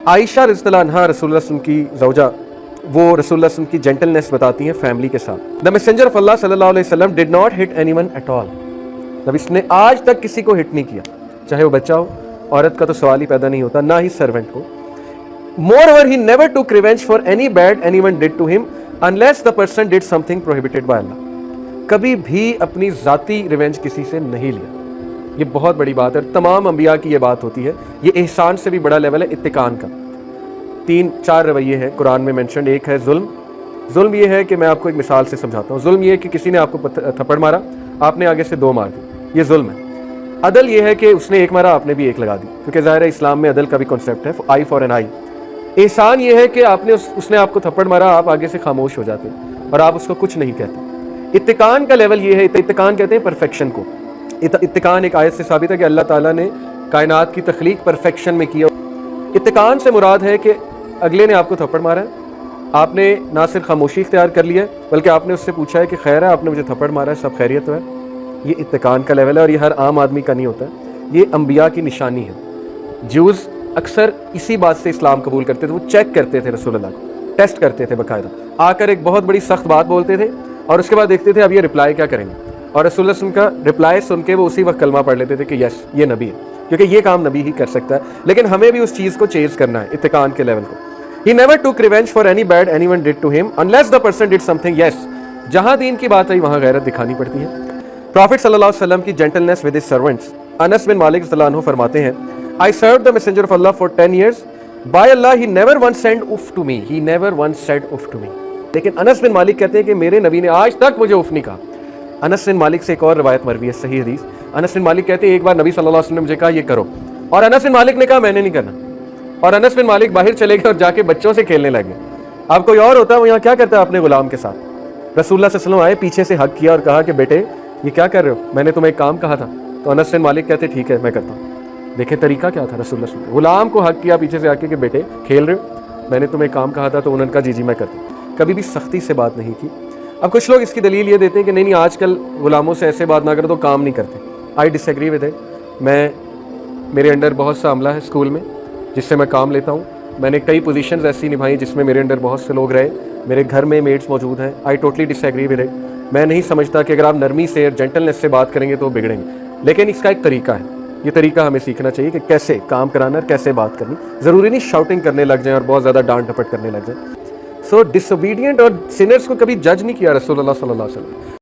عائشہ رضی اللہ عنہا رسول اللہ صلی اللہ علیہ وسلم کی زوجہ، وہ رسول اللہ صلی اللہ علیہ وسلم کی جینٹلنس بتاتی ہیں فیملی کے ساتھ. دا میسنجر آف اللہ صلی اللہ علیہ وسلم did not hit any one at all. جب اس نے آج تک کسی کو ہٹ نہیں کیا، چاہے وہ بچہ ہو، عورت کا تو سوال ہی پیدا نہیں ہوتا، نہ ہی سرونٹ کو. Moreover, he never took revenge for any bad anyone did to him unless the person did something prohibited by Allah. کبھی بھی اپنی ذاتی ریونج کسی سے نہیں لیا. یہ بہت بڑی بات ہے، تمام انبیاء کی یہ بات ہوتی ہے. یہ احسان سے بھی بڑا لیول ہے اتقان کا. 3-4 رویے ہیں قرآن میں مینشنڈ. ایک ہے ظلم. ظلم یہ ہے کہ میں آپ کو ایک مثال سے سمجھاتا ہوں. ظلم یہ ہے کہ کسی نے آپ کو تھپڑ مارا، آپ نے آگے سے 2 مار دی، یہ ظلم ہے. عدل یہ ہے کہ اس نے 1 مارا، آپ نے بھی 1 لگا دی، کیونکہ ظاہر ہے اسلام میں عدل کا بھی کنسیپٹ ہے، آئی فار این آئی. احسان یہ ہے کہ اس نے آپ کو تھپڑ مارا، آپ آگے سے خاموش ہو جاتے اور آپ اس کو کچھ نہیں کہتے. اتقان کا لیول یہ ہے، اتقان کہتے ہیں پرفیکشن کو. اتقان ایک آیت سے ثابت ہے کہ اللہ تعالیٰ نے کائنات کی تخلیق پرفیکشن میں کیا. اتقان سے مراد ہے کہ اگلے نے آپ کو تھپڑ مارا ہے، آپ نے نہ صرف خاموشی اختیار کر لی ہے بلکہ آپ نے اس سے پوچھا ہے کہ خیر ہے، آپ نے مجھے تھپڑ مارا ہے، سب خیریت تو ہے. یہ اتقان کا لیول ہے، اور یہ ہر عام آدمی کا نہیں ہوتا ہے. یہ انبیاء کی نشانی ہے. جوز اکثر اسی بات سے اسلام قبول کرتے تھے. وہ چیک کرتے تھے رسول اللہ کو، ٹیسٹ کرتے تھے باقاعدہ. آ کر ایک بہت بڑی سخت بات بولتے تھے اور اس کے بعد دیکھتے تھے اب یہ رپلائی کیا کریں گے، اور رسول اللہ صلی اللہ علیہ وسلم کا رپلائی سن کے وہ اسی وقت کلمہ پڑھ لیتے تھے کہ یس یہ نبی ہے، کیونکہ یہ کام نبی ہی کر سکتا ہے. لیکن ہمیں بھی اس چیز کو چیز کرنا ہے، اتقان کے لیول کو. He never took revenge for any bad anyone did to him unless the person did something. Yes, جہاں دین کی بات آئی وہاں غیرت دکھانی پڑتی ہے. پروفٹ صلی اللہ علیہ وسلم کی جینٹلنس ود ہز سرونٹس. انس بن مالک رضی اللہ عنہ فرماتے ہیں I served the messenger of Allah for 10 years. By Allah, he never once said uff to me. He never once said uff to me. لیکن انس بن مالک کہتے ہیں کہ میرے نبی نے آج تک مجھے اف نہیں کہا. انس بن مالک سے ایک اور روایت مروی ہے، صحیح حدیث. انس بن مالک کہتے ہیں ایک بار نبی صلی اللہ علیہ وسلم نے مجھے کہا یہ کرو، اور انس بن مالک نے کہا میں نے نہیں کرنا، اور انس بن مالک باہر چلے گئے اور جا کے بچوں سے کھیلنے لگے. اب کوئی اور ہوتا ہے وہ یہاں کیا کرتا ہے اپنے غلام کے ساتھ. رسول اللہ صلی اللہ علیہ وسلم آئے، پیچھے سے حق کیا اور کہا کہ بیٹے یہ کیا کر رہے ہو، میں نے تمہیں ایک کام کہا تھا. تو انس بن مالک کہتے ٹھیک ہے میں کرتا ہوں. دیکھیں طریقہ کیا تھا رسول اللہ صلی اللہ علیہ وسلم. غلام کو حق کیا پیچھے سے آ کے کہ بیٹے کھیل رہے ہو، میں نے تمہیں ایک کام کہا تھا، تو انہوں نے کہا جی میں کرتا ہوں. کبھی بھی سختی سے بات نہیں کی. اب کچھ لوگ اس کی دلیل یہ دیتے ہیں کہ نہیں آج کل غلاموں سے ایسے بات نہ کرو تو کام نہیں کرتے. آئی ڈس ایگری ود اٹ. میرے انڈر بہت سا عملہ ہے اسکول میں جس سے میں کام لیتا ہوں. میں نے کئی پوزیشنز ایسی نبھائی جس میں میرے انڈر بہت سے لوگ رہے. میرے گھر میں میڈس موجود ہیں. I totally disagree with it. میں نہیں سمجھتا کہ اگر آپ نرمی سے اور جینٹلنس سے بات کریں گے تو بگڑیں گے، لیکن اس کا ایک طریقہ ہے. یہ طریقہ ہمیں سیکھنا چاہیے کہ کیسے کام کرانا اور کیسے بات کرنی. ضروری نہیں شاؤٹنگ کرنے لگ جائیں اور بہت زیادہ ڈانٹ ڈپٹ کرنے لگ جائیں. سو ڈس اوبیڈینٹ اور سنرز کو کبھی جج نہیں کیا رسول اللہ صلی اللہ علیہ وسلم.